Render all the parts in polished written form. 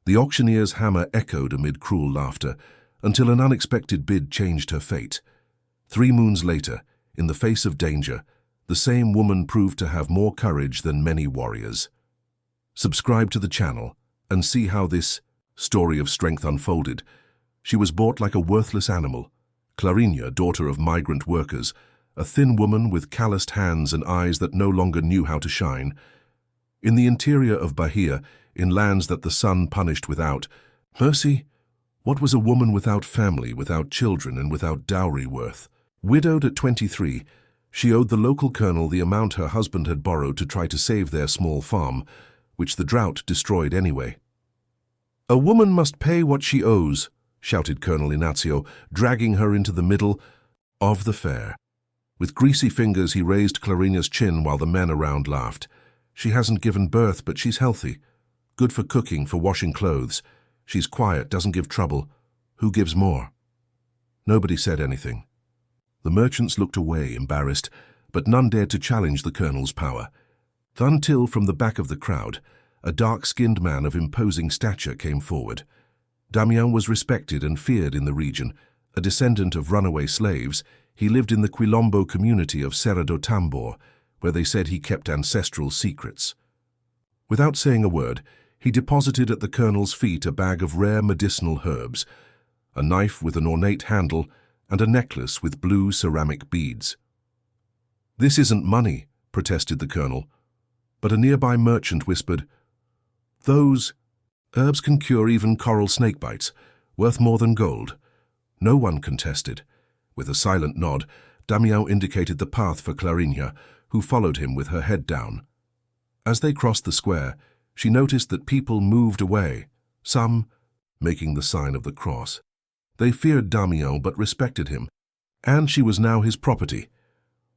The auctioneer's hammer echoed amid cruel laughter, until an unexpected bid changed her fate. 3 moons later, in the face of danger, the same woman proved to have more courage than many warriors. Subscribe to the channel and see how this story of strength unfolded. She was bought like a worthless animal. Clarinha, daughter of migrant workers, a thin woman with calloused hands and eyes that no longer knew how to shine. In the interior of Bahia, in lands that the sun punished without mercy, what was a woman without family, without children, and without dowry worth? Widowed at 23, she owed the local colonel the amount her husband had borrowed to try to save their small farm, which the drought destroyed anyway. "A woman must pay what she owes," shouted Colonel Inácio, dragging her into the middle of the fair. With greasy fingers he raised Clarinha's chin while the men around laughed. "She hasn't given birth, but she's healthy. Good for cooking, for washing clothes. She's quiet, doesn't give trouble. Who gives more?" Nobody said anything. The merchants looked away, embarrassed, but none dared to challenge the colonel's power. Until from the back of the crowd, a dark-skinned man of imposing stature came forward. Damião was respected and feared in the region. A descendant of runaway slaves, he lived in the Quilombo community of Serra do Tambor, where they said he kept ancestral secrets. Without saying a word, he deposited at the colonel's feet a bag of rare medicinal herbs, a knife with an ornate handle, and a necklace with blue ceramic beads. "This isn't money," protested the colonel, but a nearby merchant whispered, "Those herbs can cure even coral snakebites, worth more than gold." No one contested. With a silent nod, Damião indicated the path for Clarinha, who followed him with her head down. As they crossed the square, she noticed that people moved away, some making the sign of the cross. They feared Damião but respected him, and she was now his property.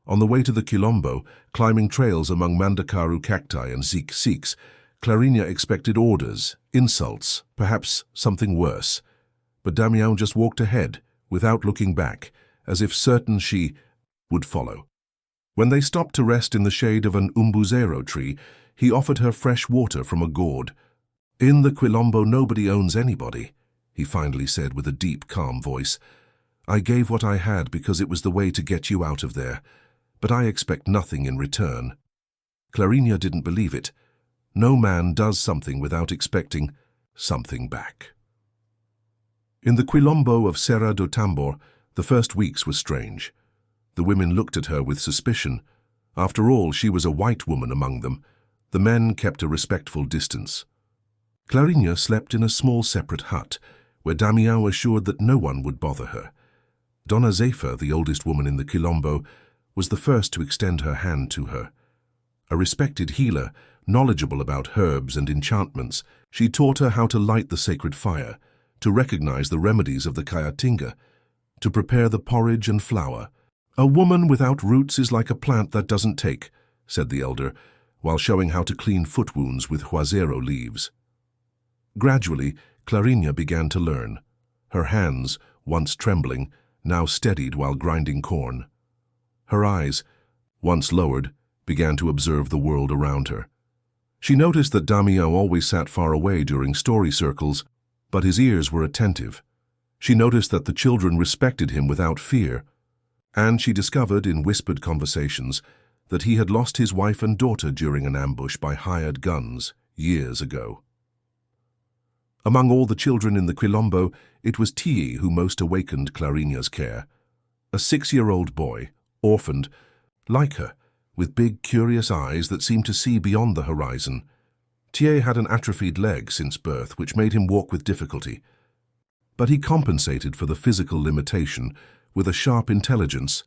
On the way to the Quilombo, climbing trails among Mandacaru cacti and Zik-Siks, Clarinha expected orders, insults, perhaps something worse. But Damião just walked ahead, without looking back, as if certain she would follow. When they stopped to rest in the shade of an umbuzeiro tree, he offered her fresh water from a gourd. "In the Quilombo nobody owns anybody," he finally said with a deep, calm voice. "I gave what I had because it was the way to get you out of there, but I expect nothing in return." Clarinha didn't believe it. No man does something without expecting something back. In the Quilombo of Serra do Tambor, the first weeks were strange. The women looked at her with suspicion. After all, she was a white woman among them. The men kept a respectful distance. Clarinha slept in a small separate hut, where Damião assured that no one would bother her. Dona Zeifa, the oldest woman in the Quilombo, was the first to extend her hand to her. A respected healer, knowledgeable about herbs and enchantments, she taught her how to light the sacred fire, to recognize the remedies of the Caatinga, to prepare the porridge and flour. "A woman without roots is like a plant that doesn't take," said the elder, while showing how to clean foot wounds with huazeiro leaves. Gradually, Clarinha began to learn. Her hands, once trembling, now steadied while grinding corn. Her eyes, once lowered, began to observe the world around her. She noticed that Damião always sat far away during story circles, but his ears were attentive. She noticed that the children respected him without fear, and she discovered in whispered conversations that he had lost his wife and daughter during an ambush by hired guns years ago. Among all the children in the Quilombo, it was Tiê who most awakened Clarinha's care. A 6-year-old boy, orphaned, like her, with big, curious eyes that seemed to see beyond the horizon. Tiê had an atrophied leg since birth, which made him walk with difficulty. But he compensated for the physical limitation with a sharp intelligence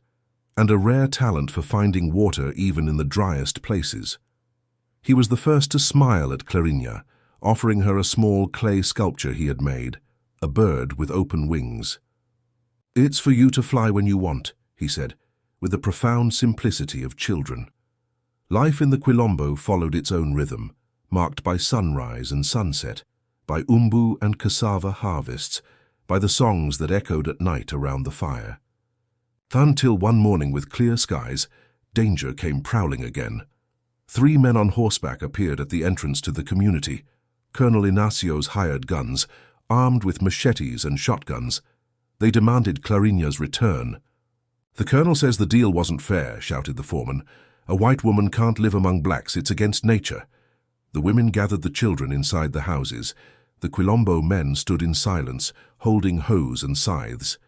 and a rare talent for finding water even in the driest places. He was the first to smile at Clarinha, offering her a small clay sculpture he had made, a bird with open wings. "It's for you to fly when you want," he said, with the profound simplicity of children. Life in the Quilombo followed its own rhythm, marked by sunrise and sunset, by umbu and cassava harvests, by the songs that echoed at night around the fire. Until one morning with clear skies, danger came prowling again. 3 men on horseback appeared at the entrance to the community. Colonel Inacio's hired guns, armed with machetes and shotguns. They demanded Clarina's return. "The colonel says the deal wasn't fair," shouted the foreman. "A white woman can't live among blacks, it's against nature." The women gathered the children inside the houses. The Quilombo men stood in silence, holding hoes and scythes.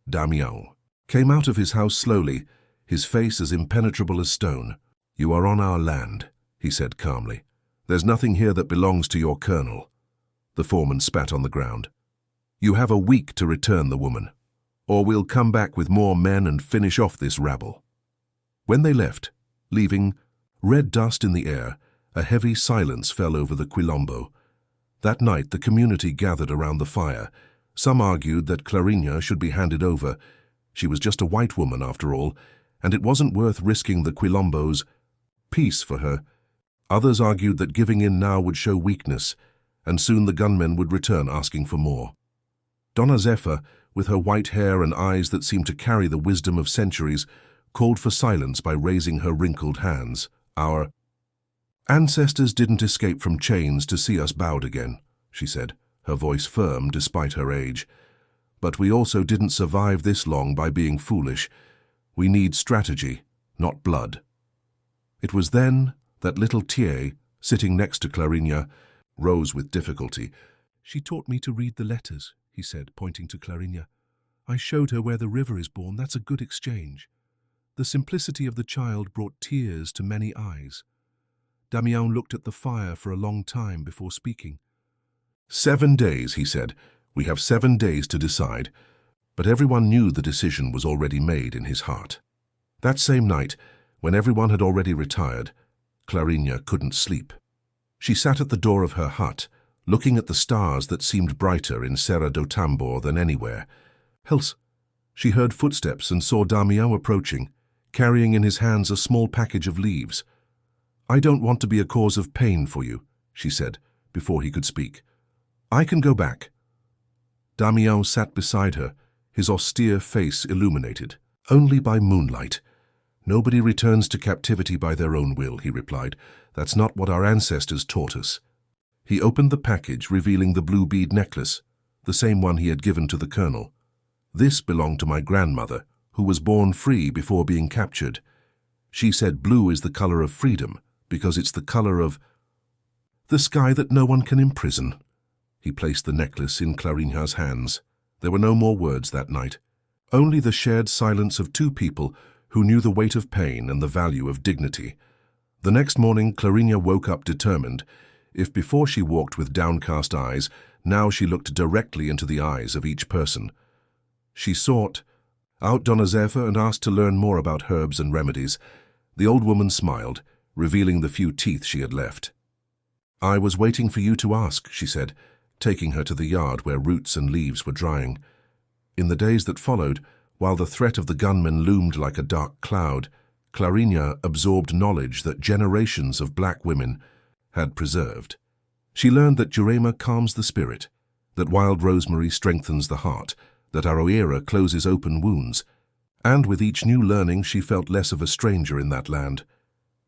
Damião came out of his house slowly, his face as impenetrable as stone. "You are on our land," he said calmly. "There's nothing here that belongs to your colonel." The foreman spat on the ground. "You have a week to return the woman, or we'll come back with more men and finish off this rabble." When they left, leaving red dust in the air, a heavy silence fell over the Quilombo. That night the community gathered around the fire. Some argued that Clarina should be handed over. She was just a white woman after all, and it wasn't worth risking the Quilombo's peace for her. Others argued that giving in now would show weakness, and soon the gunmen would return asking for more. Dona Zephyr, with her white hair and eyes that seemed to carry the wisdom of centuries, called for silence by raising her wrinkled hands. "Our ancestors didn't escape from chains to see us bowed again," she said, her voice firm despite her age. "But we also didn't survive this long by being foolish. We need strategy, not blood." It was then that little Thier, sitting next to Clarina, rose with difficulty. "She taught me to read the letters," he said, pointing to Clarina. "I showed her where the river is born. That's a good exchange." The simplicity of the child brought tears to many eyes. Damião looked at the fire for a long time before speaking. 7 days, he said. "We have 7 days to decide." But everyone knew the decision was already made in his heart. That same night, when everyone had already retired, Clarina couldn't sleep. She sat at the door of her hut, looking at the stars that seemed brighter in Serra do Tambor than anywhere. Else, she heard footsteps and saw Damião approaching, carrying in his hands a small package of leaves. "I don't want to be a cause of pain for you," she said, before he could speak. "I can go back." Damião sat beside her, his austere face illuminated. "Only by moonlight. Nobody returns to captivity by their own will," he replied. "That's not what our ancestors taught us." He opened the package, revealing the blue bead necklace, the same one he had given to the colonel. "This belonged to my grandmother, who was born free before being captured. She said blue is the color of freedom, because it's the color of the sky that no one can imprison." He placed the necklace in Clarina's hands. There were no more words that night, only the shared silence of two people who knew the weight of pain and the value of dignity. The next morning, Clarina woke up determined. If before she walked with downcast eyes, now she looked directly into the eyes of each person. She sought out Dona Zephyr and asked to learn more about herbs and remedies. The old woman smiled, revealing the few teeth she had left. "I was waiting for you to ask," she said, taking her to the yard where roots and leaves were drying. In the days that followed, while the threat of the gunmen loomed like a dark cloud, Clarina absorbed knowledge that generations of black women had preserved. She learned that Jurema calms the spirit, that wild rosemary strengthens the heart, that Aroeira closes open wounds, and with each new learning she felt less of a stranger in that land.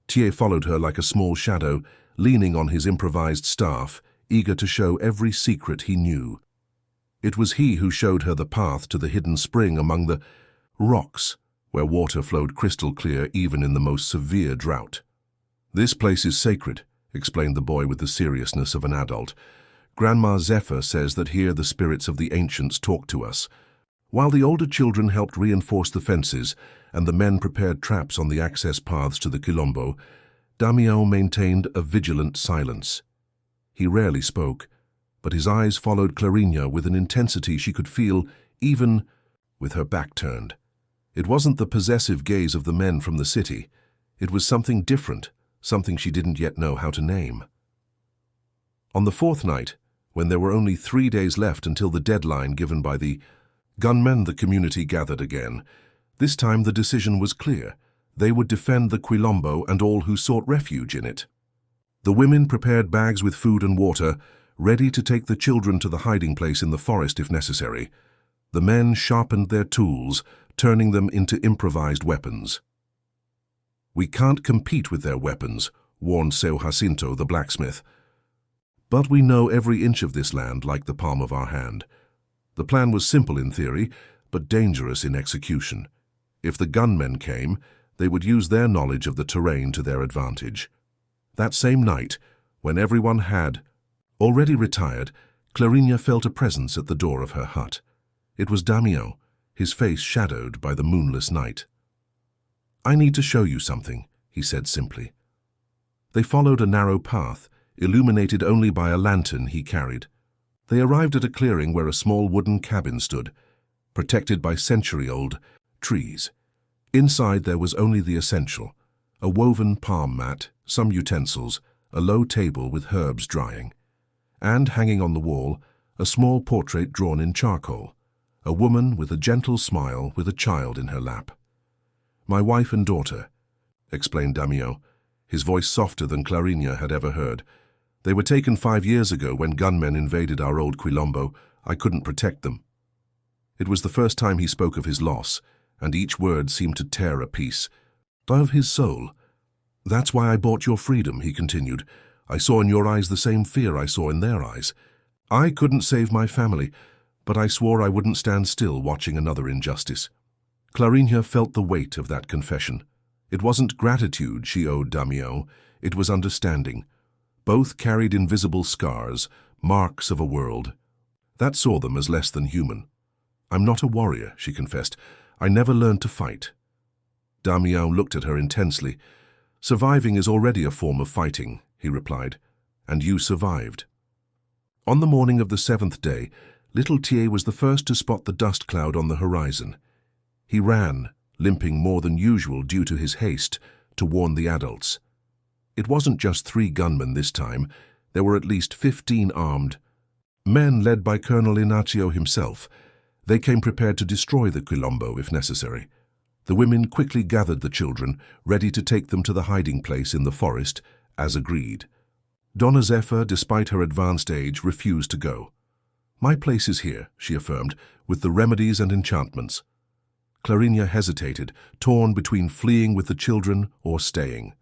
Thier followed her like a small shadow, leaning on his improvised staff, eager to show every secret he knew. It was he who showed her the path to the hidden spring among the rocks, where water flowed crystal clear even in the most severe drought. "This place is sacred," explained the boy with the seriousness of an adult. "Grandma Zephyr says that here the spirits of the ancients talk to us." While the older children helped reinforce the fences and the men prepared traps on the access paths to the Quilombo, Damião maintained a vigilant silence. He rarely spoke, but his eyes followed Clarina with an intensity she could feel even with her back turned. It wasn't the possessive gaze of the men from the city. It was something different, something she didn't yet know how to name. On the 4th night, when there were only 3 days left until the deadline given by the gunmen, the community gathered again. This time the decision was clear. They would defend the Quilombo and all who sought refuge in it. The women prepared bags with food and water, ready to take the children to the hiding place in the forest if necessary. The men sharpened their tools, turning them into improvised weapons. "We can't compete with their weapons," warned Seu Jacinto, the blacksmith. But we know every inch of this land like the palm of our hand. The plan was simple in theory, but dangerous in execution. If the gunmen came, they would use their knowledge of the terrain to their advantage. That same night, when everyone had already retired, Clarinha felt a presence at the door of her hut. It was Damião, his face shadowed by the moonless night. "I need to show you something," he said simply. They followed a narrow path, illuminated only by a lantern he carried. They arrived at a clearing where a small wooden cabin stood, protected by century-old trees. Inside there was only the essential: a woven palm mat, some utensils, a low table with herbs drying, and, hanging on the wall, a small portrait drawn in charcoal, a woman with a gentle smile with a child in her lap. "My wife and daughter," explained Damião, his voice softer than Clarinha had ever heard. "They were taken 5 years ago when gunmen invaded our old Quilombo. I couldn't protect them." It was the first time he spoke of his loss, and each word seemed to tear a piece of his soul. "That's why I bought your freedom," he continued. "I saw in your eyes the same fear I saw in their eyes. I couldn't save my family, but I swore I wouldn't stand still watching another injustice." Clarinha felt the weight of that confession. It wasn't gratitude she owed Damião, it was understanding. Both carried invisible scars, marks of a world that saw them as less than human. "I'm not a warrior," she confessed. "I never learned to fight." Damião looked at her intensely. "Surviving is already a form of fighting," he replied, "and you survived." On the morning of the 7th day, little Thier was the first to spot the dust cloud on the horizon. He ran, limping more than usual due to his haste, to warn the adults. It wasn't just 3 gunmen this time. There were at least 15 armed men led by Colonel Inácio himself. They came prepared to destroy the Quilombo if necessary. The women quickly gathered the children, ready to take them to the hiding place in the forest, as agreed. Dona Zephyr, despite her advanced age, refused to go. "My place is here," she affirmed, "with the remedies and enchantments." Clarinha hesitated, torn between fleeing with the children or staying.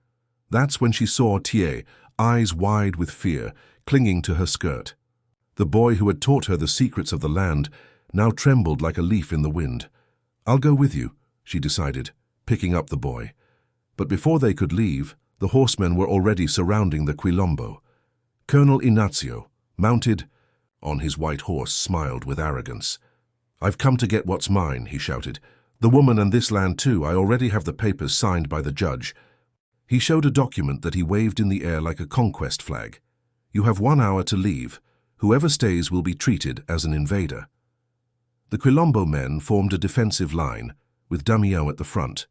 That's when she saw Thier, eyes wide with fear, clinging to her skirt. The boy who had taught her the secrets of the land now trembled like a leaf in the wind. "I'll go with you," she decided, picking up the boy. But before they could leave, the horsemen were already surrounding the Quilombo. Colonel Inácio, mounted on his white horse, smiled with arrogance. "I've come to get what's mine," he shouted. "The woman and this land too. I already have the papers signed by the judge." He showed a document that he waved in the air like a conquest flag. "You have 1 hour to leave. Whoever stays will be treated as an invader." The Quilombo men formed a defensive line, with Damião at the front.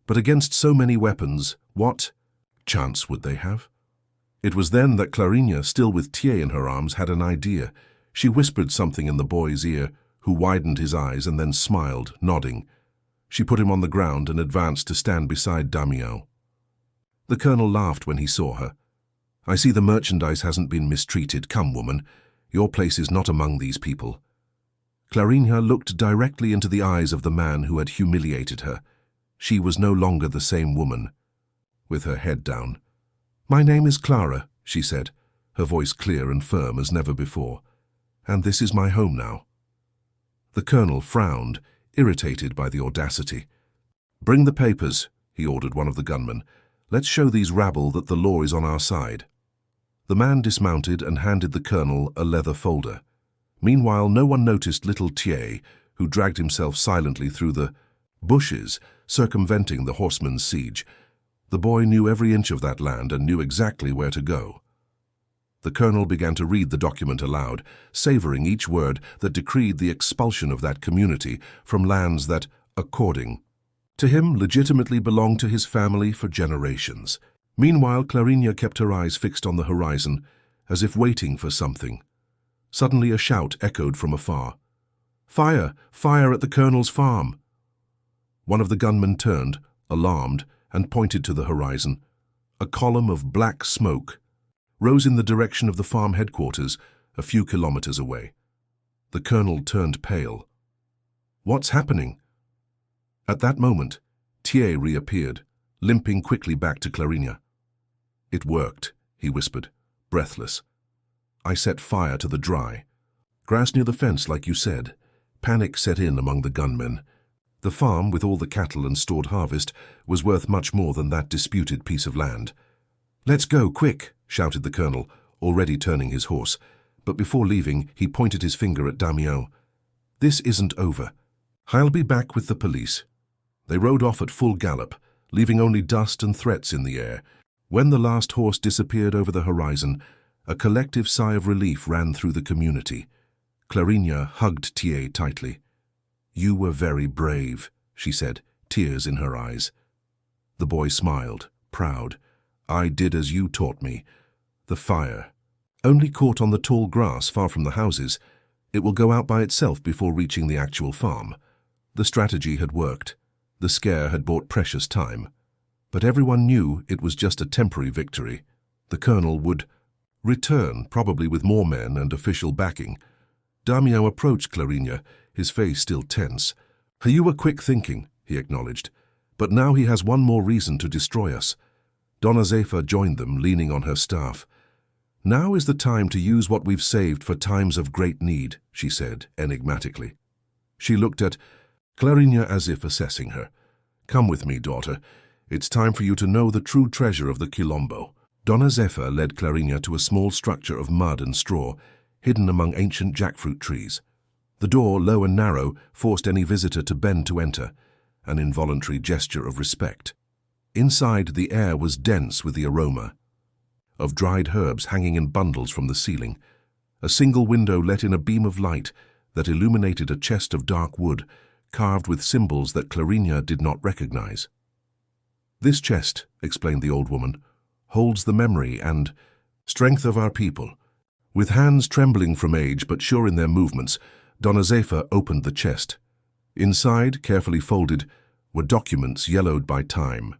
But against so many weapons, what chance would they have? It was then that Clarinha, still with Thier in her arms, had an idea. She whispered something in the boy's ear, who widened his eyes and then smiled, nodding. She put him on the ground and advanced to stand beside Damião. The colonel laughed when he saw her. "I see the merchandise hasn't been mistreated. Come, woman. Your place is not among these people." Clarinha looked directly into the eyes of the man who had humiliated her. She was no longer the same woman. With her head down. "My name is Clara," she said, her voice clear and firm as never before. "And this is my home now." The colonel frowned, irritated by the audacity. "Bring the papers," he ordered one of the gunmen. "Let's show these rabble that the law is on our side." The man dismounted and handed the colonel a leather folder. Meanwhile, no one noticed little Thier, who dragged himself silently through the bushes, circumventing the horsemen's siege. The boy knew every inch of that land and knew exactly where to go. The colonel began to read the document aloud, savoring each word that decreed the expulsion of that community from lands that, according to him, legitimately belonged to his family for generations. Meanwhile, Clarinha kept her eyes fixed on the horizon, as if waiting for something. Suddenly a shout echoed from afar. "Fire! Fire at the colonel's farm!" One of the gunmen turned, alarmed, and pointed to the horizon. A column of black smoke rose in the direction of the farm headquarters, a few kilometers away. The colonel turned pale. "What's happening?" At that moment, Thier reappeared, limping quickly back to Clarinha. "It worked," he whispered, breathless. I set fire to the dry. Grass near the fence, like you said. Panic set in among the gunmen. The farm, with all the cattle and stored harvest, was worth much more than that disputed piece of land. "Let's go, quick!" shouted the colonel, already turning his horse. But before leaving, he pointed his finger at Damião. "This isn't over. I'll be back with the police." They rode off at full gallop, leaving only dust and threats in the air. When the last horse disappeared over the horizon, a collective sigh of relief ran through the community. Clarinha hugged Thier tightly. "You were very brave," she said, tears in her eyes. The boy smiled, proud. "I did as you taught me. The fire, only caught on the tall grass far from the houses. It will go out by itself before reaching the actual farm." The strategy had worked. The scare had bought precious time. But everyone knew it was just a temporary victory. The colonel would return, probably with more men and official backing. Damião approached Clarinha, his face still tense. "You were quick thinking," he acknowledged. "But now he has one more reason to destroy us." Dona Zefa joined them, leaning on her staff. "Now is the time to use what we've saved for times of great need," she said, enigmatically. She looked at Clarinha as if assessing her. "Come with me, daughter. It's time for you to know the true treasure of the Quilombo." Dona Zefa led Clarinha to a small structure of mud and straw, hidden among ancient jackfruit trees. The door, low and narrow, forced any visitor to bend to enter, an involuntary gesture of respect. Inside, the air was dense with the aroma of dried herbs hanging in bundles from the ceiling. A single window let in a beam of light that illuminated a chest of dark wood, carved with symbols that Clarinha did not recognize. "This chest," explained the old woman, "holds the memory and strength of our people." With hands trembling from age but sure in their movements, Dona Zefa opened the chest. Inside, carefully folded, were documents yellowed by time.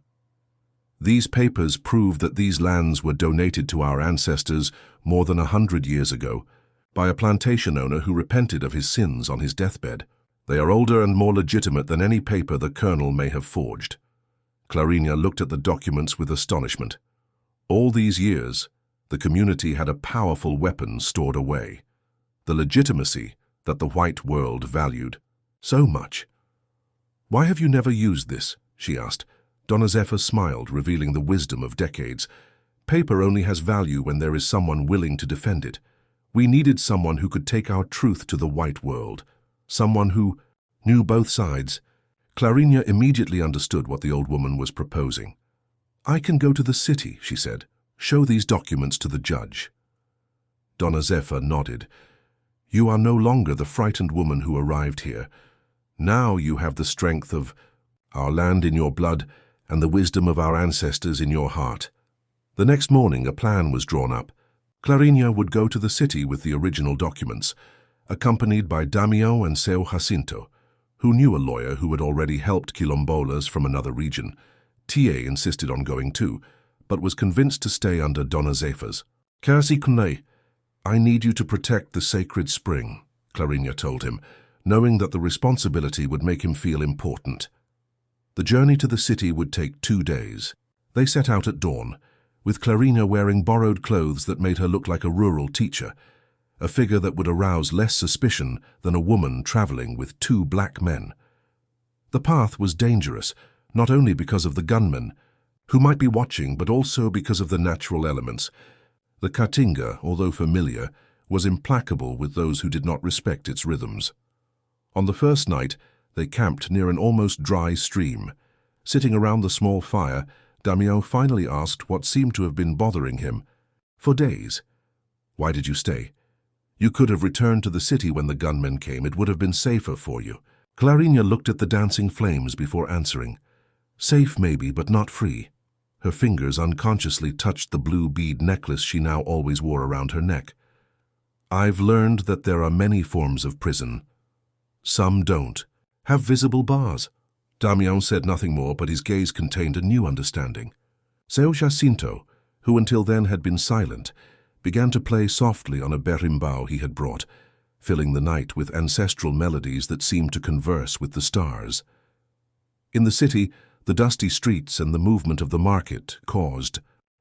These papers prove that these lands were donated to our ancestors more than 100 years ago by a plantation owner who repented of his sins on his deathbed. They are older and more legitimate than any paper the colonel may have forged. Clarinha looked at the documents with astonishment. All these years, the community had a powerful weapon stored away, the legitimacy that the white world valued so much. "Why have you never used this?" she asked. Dona Zefa smiled, revealing the wisdom of decades. "Paper only has value when there is someone willing to defend it. We needed someone who could take our truth to the white world, someone who knew both sides." Clarinha immediately understood what the old woman was proposing. "I can go to the city," she said. "Show these documents to the judge." Dona Zefa nodded. "You are no longer the frightened woman who arrived here. Now you have the strength of our land in your blood and the wisdom of our ancestors in your heart." The next morning, a plan was drawn up. Clarinha would go to the city with the original documents, accompanied by Damião and Seu Jacinto, who knew a lawyer who had already helped Quilombolas from another region. Thier insisted on going too, but was convinced to stay under Dona Zefa's. "Kasi Kunei, I need you to protect the sacred spring," Clarinha told him, knowing that the responsibility would make him feel important. The journey to the city would take 2 days. They set out at dawn, with Clarinha wearing borrowed clothes that made her look like a rural teacher, a figure that would arouse less suspicion than a woman traveling with 2 black men. The path was dangerous, not only because of the gunmen, who might be watching, but also because of the natural elements. The Caatinga, although familiar, was implacable with those who did not respect its rhythms. On the first night, they camped near an almost dry stream. Sitting around the small fire, Damião finally asked what seemed to have been bothering him for days. "Why did you stay? You could have returned to the city when the gunmen came. It would have been safer for you." Clarinha looked at the dancing flames before answering. "Safe maybe, but not free." Her fingers unconsciously touched the blue bead necklace she now always wore around her neck. "I've learned that there are many forms of prison. Some don't have visible bars." Damião said nothing more, but his gaze contained a new understanding. Seu Jacinto, who until then had been silent, began to play softly on a berimbau he had brought, filling the night with ancestral melodies that seemed to converse with the stars. In the city, the dusty streets and the movement of the market caused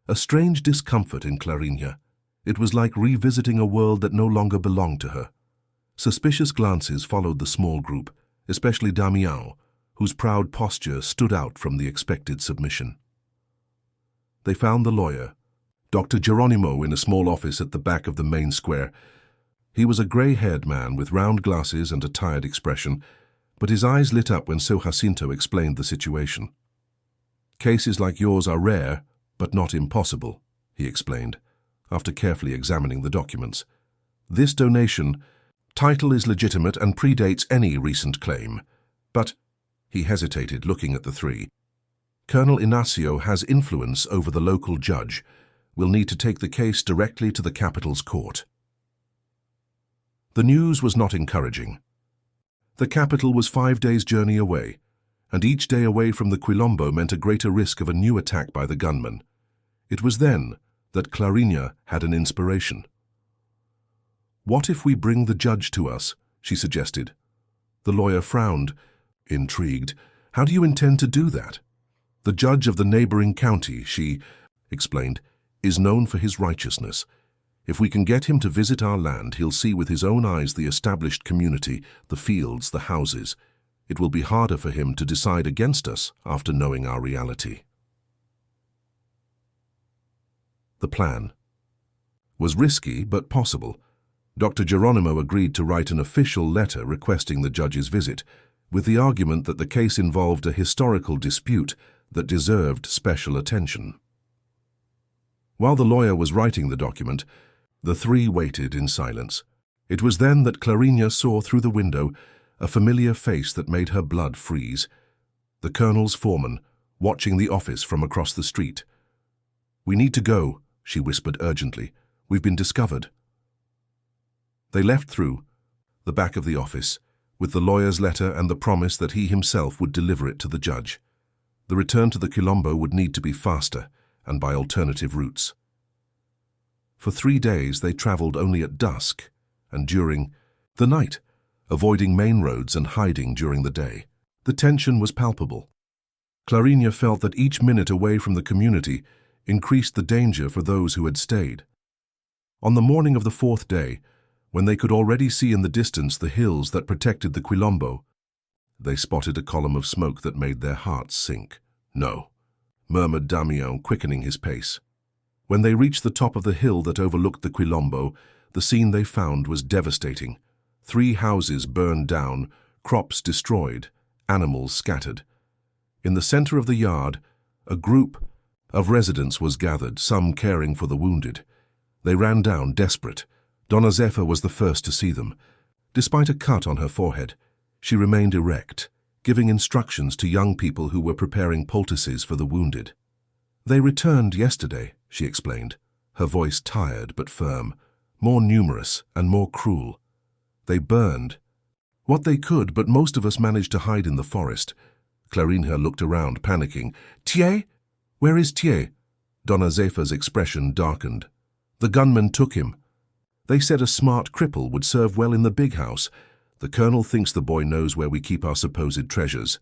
a strange discomfort in Clarinha. It was like revisiting a world that no longer belonged to her. Suspicious glances followed the small group, especially Damião, whose proud posture stood out from the expected submission. They found the lawyer, Dr. Geronimo, in a small office at the back of the main square. He was a grey-haired man with round glasses and a tired expression, but his eyes lit up when São Jacinto explained the situation. "Cases like yours are rare, but not impossible," he explained, after carefully examining the documents. "This donation, title is legitimate and predates any recent claim, but," he hesitated, looking at the three, "Colonel Inácio has influence over the local judge. We'll need to take the case directly to the capital's court." The news was not encouraging. The capital was 5 days' journey away, and each day away from the Quilombo meant a greater risk of a new attack by the gunmen. It was then that Clarinha had an inspiration. "What if we bring the judge to us?" she suggested. The lawyer frowned, intrigued. "How do you intend to do that?" "The judge of the neighboring county," she explained, "is known for his righteousness. If we can get him to visit our land, he'll see with his own eyes the established community, the fields, the houses. It will be harder for him to decide against us after knowing our reality." The plan was risky but possible. Dr. Geronimo agreed to write an official letter requesting the judge's visit, with the argument that the case involved a historical dispute that deserved special attention. While the lawyer was writing the document, the three waited in silence. It was then that Clarinha saw through the window a familiar face that made her blood freeze. The colonel's foreman, watching the office from across the street. "We need to go," she whispered urgently. "We've been discovered." They left through the back of the office, with the lawyer's letter and the promise that he himself would deliver it to the judge. The return to the Quilombo would need to be faster, and by alternative routes. For 3 days they travelled only at dusk and during the night, avoiding main roads and hiding during the day. The tension was palpable. Clarinha felt that each minute away from the community increased the danger for those who had stayed. On the morning of the 4th day, when they could already see in the distance the hills that protected the Quilombo, they spotted a column of smoke that made their hearts sink. "No," murmured Damião, quickening his pace. When they reached the top of the hill that overlooked the Quilombo, the scene they found was devastating. 3 houses burned down, crops destroyed, animals scattered. In the center of the yard, a group of residents was gathered, some caring for the wounded. They ran down, desperate. Dona Zefa was the first to see them. Despite a cut on her forehead, she remained erect, giving instructions to young people who were preparing poultices for the wounded. "They returned yesterday," she explained, her voice tired but firm, more numerous and more cruel. "They burned what they could, but most of us managed to hide in the forest." Clarinha looked around, panicking. "Tié? Where is Tié?" Dona Zefa's expression darkened. "The gunmen took him. They said a smart cripple would serve well in the big house. The colonel thinks the boy knows where we keep our supposed treasures."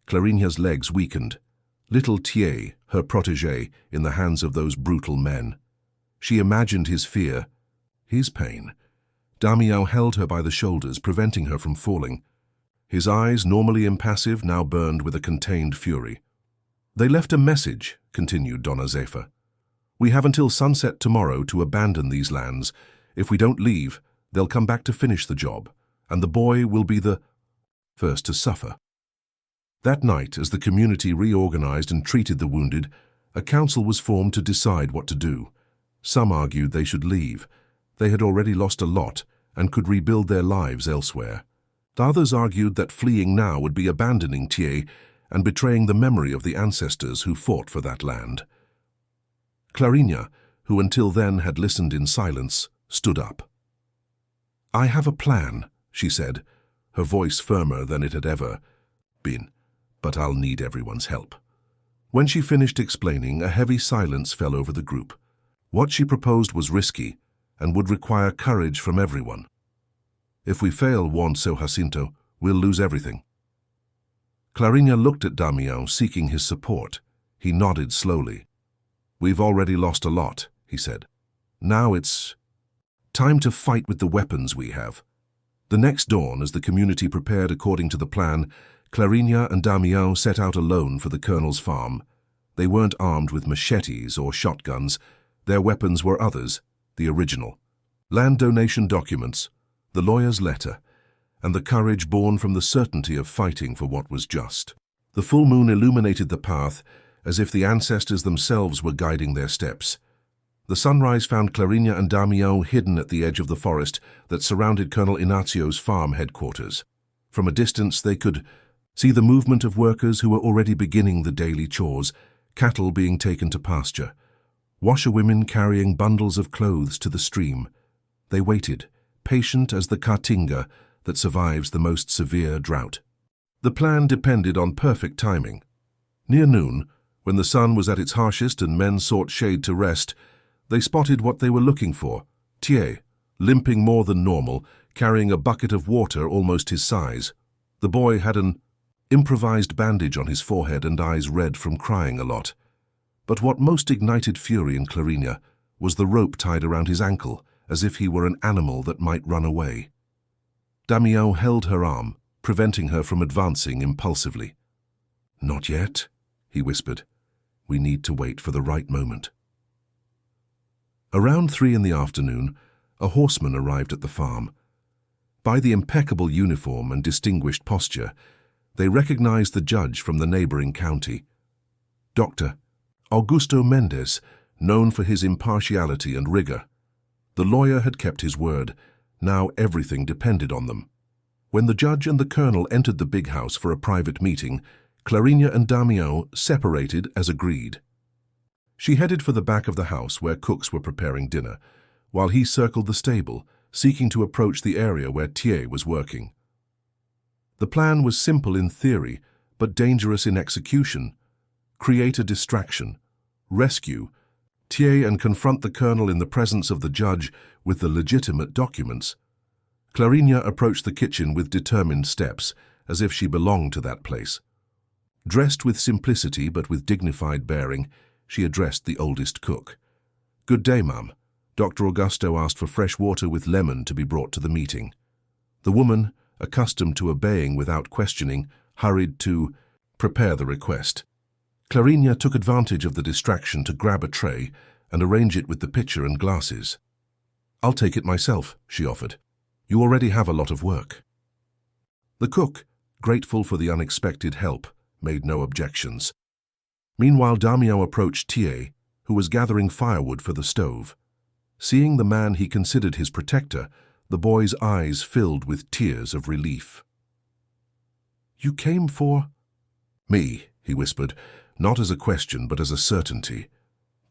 Clarinha's legs weakened. Little Tié, her protégé, in the hands of those brutal men. She imagined his fear, his pain. Damião held her by the shoulders, preventing her from falling. His eyes, normally impassive, now burned with a contained fury. "They left a message," continued Dona Zefa. "We have until sunset tomorrow to abandon these lands. If we don't leave, they'll come back to finish the job, and the boy will be the first to suffer." That night, as the community reorganized and treated the wounded, a council was formed to decide what to do. Some argued they should leave. They had already lost a lot and could rebuild their lives elsewhere. Others argued that fleeing now would be abandoning Tié and betraying the memory of the ancestors who fought for that land. Clarinha, who until then had listened in silence, stood up. "I have a plan," she said, her voice firmer than it had ever been, "but I'll need everyone's help." When she finished explaining, a heavy silence fell over the group. What she proposed was risky and would require courage from everyone. "If we fail," warned São Jacinto, "we'll lose everything." Clarinha looked at Damião, seeking his support. He nodded slowly. "We've already lost a lot," he said. Now it's time to fight with the weapons we have. The next dawn, as the community prepared according to the plan, Clarinha and Damião set out alone for the colonel's farm. They weren't armed with machetes or shotguns. Their weapons were others, the original. Land donation documents, the lawyer's letter, and the courage born from the certainty of fighting for what was just. The full moon illuminated the path, as if the ancestors themselves were guiding their steps. The sunrise found Clarinha and Damião hidden at the edge of the forest that surrounded Colonel Inacio's farm headquarters. From a distance they could see the movement of workers who were already beginning the daily chores, cattle being taken to pasture, washerwomen carrying bundles of clothes to the stream. They waited, patient as the caatinga that survives the most severe drought. The plan depended on perfect timing. Near noon, when the sun was at its harshest and men sought shade to rest, they spotted what they were looking for, Thier, limping more than normal, carrying a bucket of water almost his size. The boy had an improvised bandage on his forehead and eyes red from crying a lot. But what most ignited fury in Clarinha was the rope tied around his ankle, as if he were an animal that might run away. Damião held her arm, preventing her from advancing impulsively. "Not yet," he whispered. "We need to wait for the right moment." Around 3 in the afternoon, a horseman arrived at the farm. By the impeccable uniform and distinguished posture, they recognized the judge from the neighboring county. Dr. Augusto Mendes, known for his impartiality and rigor. The lawyer had kept his word. Now everything depended on them. When the judge and the colonel entered the big house for a private meeting, Clarinha and Damião separated as agreed. She headed for the back of the house where cooks were preparing dinner, while he circled the stable, seeking to approach the area where Thier was working. The plan was simple in theory, but dangerous in execution. Create a distraction, rescue Thier and confront the colonel in the presence of the judge with the legitimate documents. Clarinha approached the kitchen with determined steps, as if she belonged to that place. Dressed with simplicity but with dignified bearing, she addressed the oldest cook. "Good day, ma'am." Dr. Augusto asked for fresh water with lemon to be brought to the meeting. The woman, accustomed to obeying without questioning, hurried to prepare the request. Clarinha took advantage of the distraction to grab a tray and arrange it with the pitcher and glasses. "I'll take it myself," she offered. "You already have a lot of work." The cook, grateful for the unexpected help, made no objections. Meanwhile, Damião approached Thier, who was gathering firewood for the stove. Seeing the man he considered his protector, the boy's eyes filled with tears of relief. "You came for—" "Me," he whispered, not as a question but as a certainty.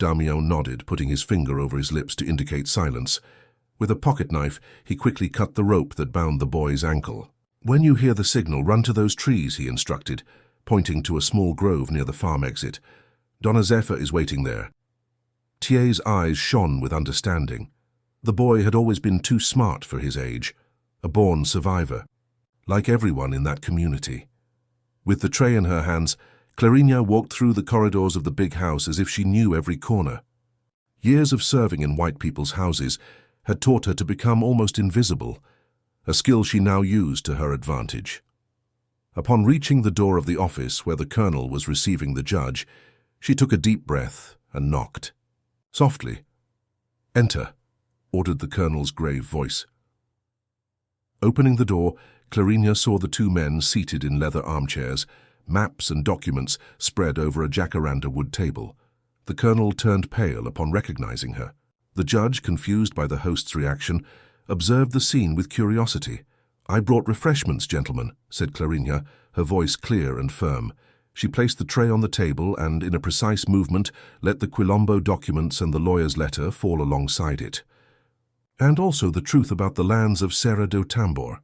Damião nodded, putting his finger over his lips to indicate silence. With a pocket knife, he quickly cut the rope that bound the boy's ankle. "When you hear the signal, run to those trees," he instructed, pointing to a small grove near the farm exit. "Dona Zefa is waiting there." Thier's eyes shone with understanding. The boy had always been too smart for his age, a born survivor, like everyone in that community. With the tray in her hands, Clarinha walked through the corridors of the big house as if she knew every corner. Years of serving in white people's houses had taught her to become almost invisible, a skill she now used to her advantage. Upon reaching the door of the office where the colonel was receiving the judge, she took a deep breath and knocked. Softly. "Enter," ordered the colonel's grave voice. Opening the door, Clarinha saw the 2 men seated in leather armchairs, maps and documents spread over a jacaranda wood table. The colonel turned pale upon recognizing her. The judge, confused by the host's reaction, observed the scene with curiosity. "I brought refreshments, gentlemen," said Clarinha, her voice clear and firm. She placed the tray on the table and, in a precise movement, let the Quilombo documents and the lawyer's letter fall alongside it. "And also the truth about the lands of Serra do Tambor."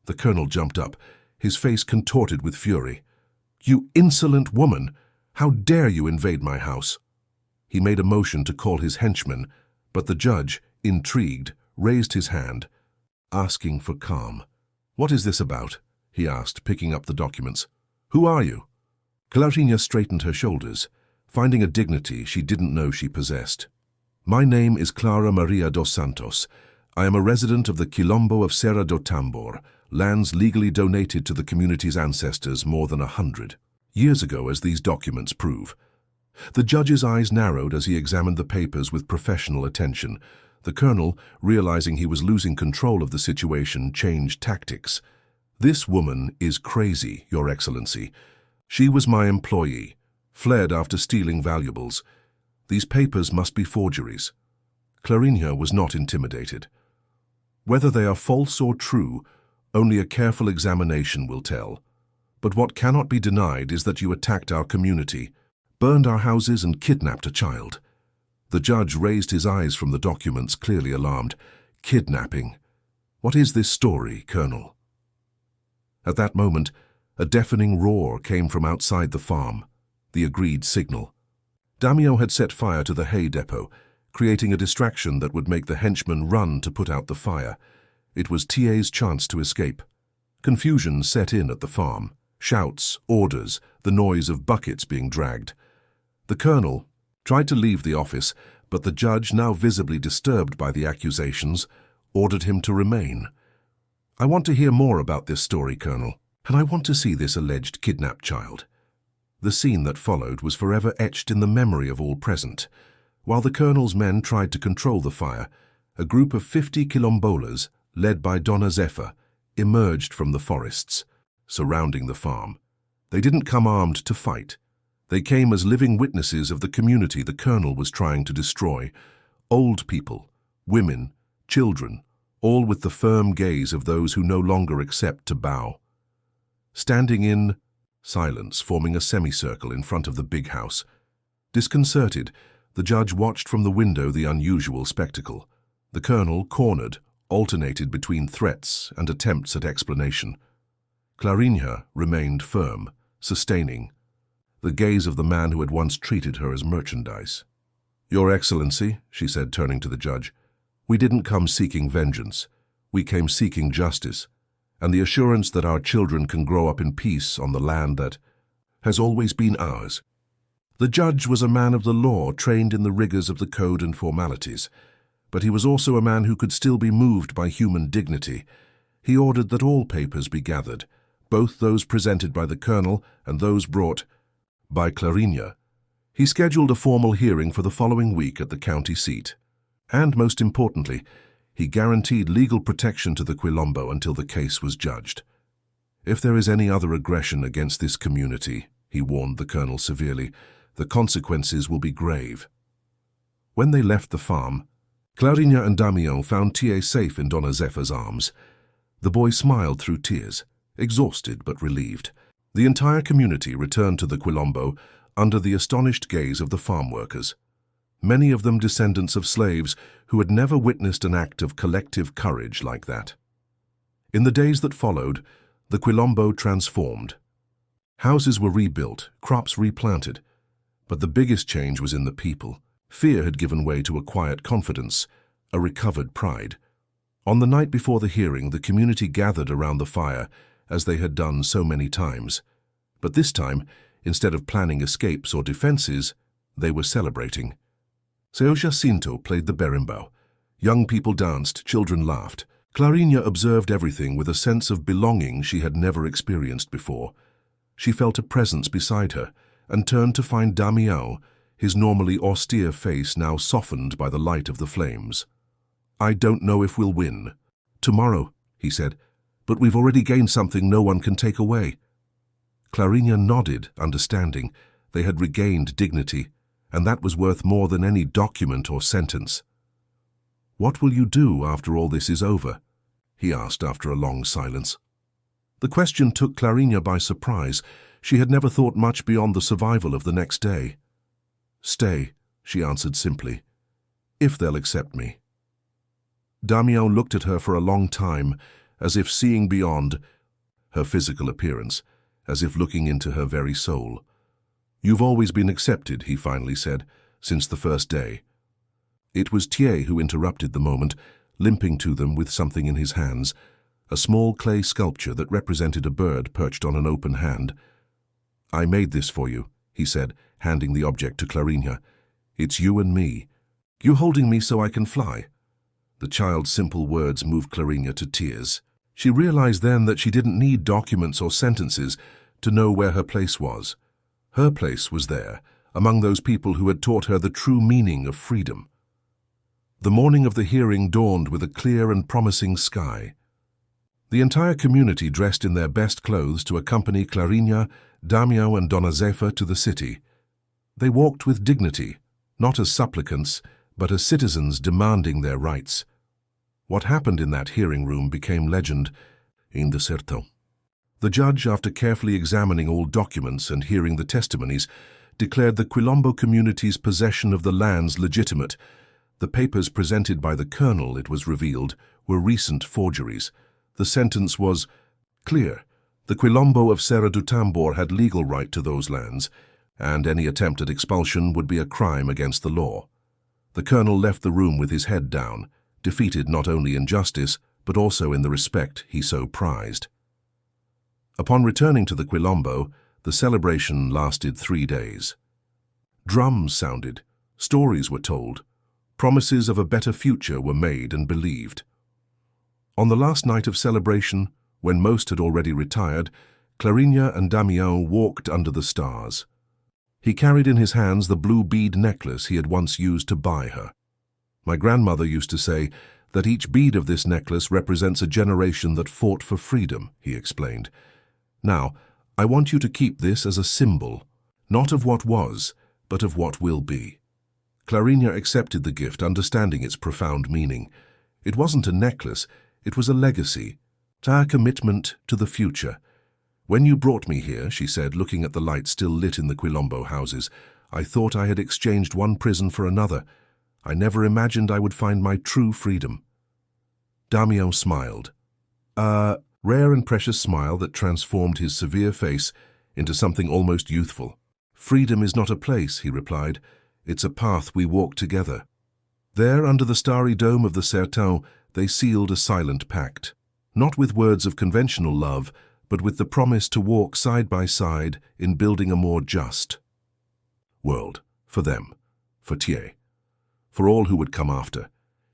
The colonel jumped up, his face contorted with fury. "You insolent woman! How dare you invade my house?" He made a motion to call his henchmen, but the judge, intrigued, raised his hand, asking for calm. "What is this about?" he asked, picking up the documents. "Who are you?" Clarinha straightened her shoulders, finding a dignity she didn't know she possessed. My name is Clara Maria dos Santos. I am a resident of the Quilombo of Serra do Tambor, lands legally donated to the community's ancestors more than 100 years ago, as these documents prove. The judge's eyes narrowed as he examined the papers with professional attention. The colonel, realizing he was losing control of the situation, changed tactics. This woman is crazy, Your Excellency. She was my employee, fled after stealing valuables. These papers must be forgeries. Clarinha was not intimidated. Whether they are false or true, only a careful examination will tell. But what cannot be denied is that you attacked our community, burned our houses and kidnapped a child. The judge raised his eyes from the documents, clearly alarmed. Kidnapping. What is this story, Colonel? At that moment, a deafening roar came from outside the farm, the agreed signal. Damião had set fire to the hay depot, creating a distraction that would make the henchmen run to put out the fire. It was TA's chance to escape. Confusion set in at the farm. Shouts, orders, the noise of buckets being dragged. The colonel tried to leave the office, but the judge, now visibly disturbed by the accusations, ordered him to remain. I want to hear more about this story, Colonel, and I want to see this alleged kidnapped child. The scene that followed was forever etched in the memory of all present. While the colonel's men tried to control the fire, a group of 50 quilombolas, led by Dona Zefa, emerged from the forests surrounding the farm. They didn't come armed to fight. They came as living witnesses of the community the colonel was trying to destroy. Old people, women, children, all with the firm gaze of those who no longer accept to bow. Standing in silence, forming a semicircle in front of the big house. Disconcerted, the judge watched from the window the unusual spectacle. The colonel, cornered, alternated between threats and attempts at explanation. Clarinha remained firm, sustaining the gaze of the man who had once treated her as merchandise. Your Excellency, she said, turning to the judge, we didn't come seeking vengeance. We came seeking justice, and the assurance that our children can grow up in peace on the land that has always been ours. The judge was a man of the law, trained in the rigors of the code and formalities, but he was also a man who could still be moved by human dignity. He ordered that all papers be gathered, both those presented by the colonel and those brought by Clarinha. He scheduled a formal hearing for the following week at the county seat. And, most importantly, he guaranteed legal protection to the Quilombo until the case was judged. If there is any other aggression against this community, he warned the colonel severely, the consequences will be grave. When they left the farm, Clarinha and Damião found Tia safe in Dona Zefa's arms. The boy smiled through tears, exhausted but relieved. The entire community returned to the Quilombo under the astonished gaze of the farm workers, many of them descendants of slaves who had never witnessed an act of collective courage like that. In the days that followed, the Quilombo transformed. Houses were rebuilt, crops replanted, but the biggest change was in the people. Fear had given way to a quiet confidence, a recovered pride. On the night before the hearing, the community gathered around the fire, as they had done so many times. But this time, instead of planning escapes or defenses, they were celebrating. Seu Jacinto played the berimbau. Young people danced, children laughed. Clarinha observed everything with a sense of belonging she had never experienced before. She felt a presence beside her and turned to find Damião, his normally austere face now softened by the light of the flames. I don't know if we'll win. Tomorrow, he said, but we've already gained something no one can take away. Clarinha nodded, understanding. They had regained dignity, and that was worth more than any document or sentence. What will you do after all this is over? He asked after a long silence. The question took Clarinha by surprise. She had never thought much beyond the survival of the next day. Stay, she answered simply, if they'll accept me. Damião looked at her for a long time, as if seeing beyond her physical appearance, as if looking into her very soul. You've always been accepted, he finally said, since the first day. It was Thier who interrupted the moment, limping to them with something in his hands, a small clay sculpture that represented a bird perched on an open hand. I made this for you, he said, handing the object to Clarinha. It's you and me. You holding me so I can fly? The child's simple words moved Clarinha to tears. She realized then that she didn't need documents or sentences to know where her place was. Her place was there, among those people who had taught her the true meaning of freedom. The morning of the hearing dawned with a clear and promising sky. The entire community dressed in their best clothes to accompany Clarinha, Damião and Dona Zefa to the city. They walked with dignity, not as supplicants, but as citizens demanding their rights. What happened in that hearing room became legend in the Sertão. The judge, after carefully examining all documents and hearing the testimonies, declared the Quilombo community's possession of the lands legitimate. The papers presented by the colonel, it was revealed, were recent forgeries. The sentence was clear. The Quilombo of Serra do Tambor had legal right to those lands, and any attempt at expulsion would be a crime against the law. The colonel left the room with his head down, defeated not only in justice, but also in the respect he so prized. Upon returning to the Quilombo, the celebration lasted 3 days. Drums sounded, stories were told, promises of a better future were made and believed. On the last night of celebration, when most had already retired, Clarinha and Damião walked under the stars. He carried in his hands the blue bead necklace he had once used to buy her. My grandmother used to say that each bead of this necklace represents a generation that fought for freedom, he explained. Now, I want you to keep this as a symbol, not of what was, but of what will be. Clarinha accepted the gift, understanding its profound meaning. It wasn't a necklace, it was a legacy, a commitment to the future. When you brought me here, she said, looking at the light still lit in the Quilombo houses, I thought I had exchanged one prison for another. I never imagined I would find my true freedom. Damião smiled. A rare and precious smile that transformed his severe face into something almost youthful. Freedom is not a place, he replied. It's a path we walk together. There, under the starry dome of the Sertão, they sealed a silent pact. Not with words of conventional love, but with the promise to walk side by side in building a more just world for them, for Thiers, for all who would come after,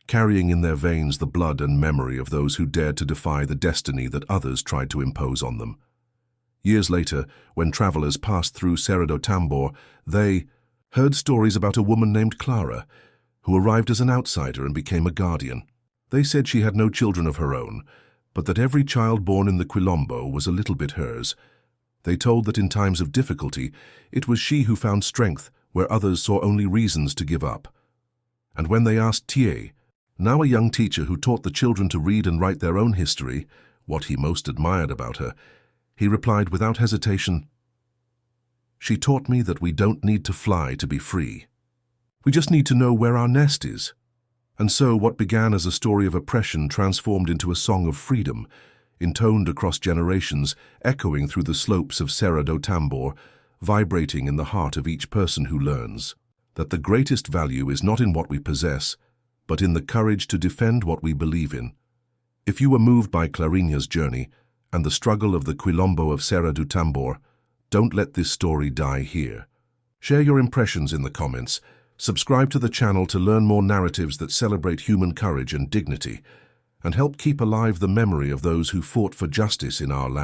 carrying in their veins the blood and memory of those who dared to defy the destiny that others tried to impose on them. Years later, when travelers passed through Serra do Tambor, they heard stories about a woman named Clara, who arrived as an outsider and became a guardian. They said she had no children of her own, but that every child born in the Quilombo was a little bit hers. They told that in times of difficulty, it was she who found strength where others saw only reasons to give up. And when they asked Thiers, now a young teacher who taught the children to read and write their own history, what he most admired about her, he replied without hesitation, "She taught me that we don't need to fly to be free. We just need to know where our nest is." And so what began as a story of oppression transformed into a song of freedom, intoned across generations, echoing through the slopes of Serra do Tambor, vibrating in the heart of each person who learns that the greatest value is not in what we possess, but in the courage to defend what we believe in. If you were moved by Clarinha's journey and the struggle of the Quilombo of Serra do Tambor, don't let this story die here. Share your impressions in the comments. Subscribe to the channel to learn more narratives that celebrate human courage and dignity, and help keep alive the memory of those who fought for justice in our land.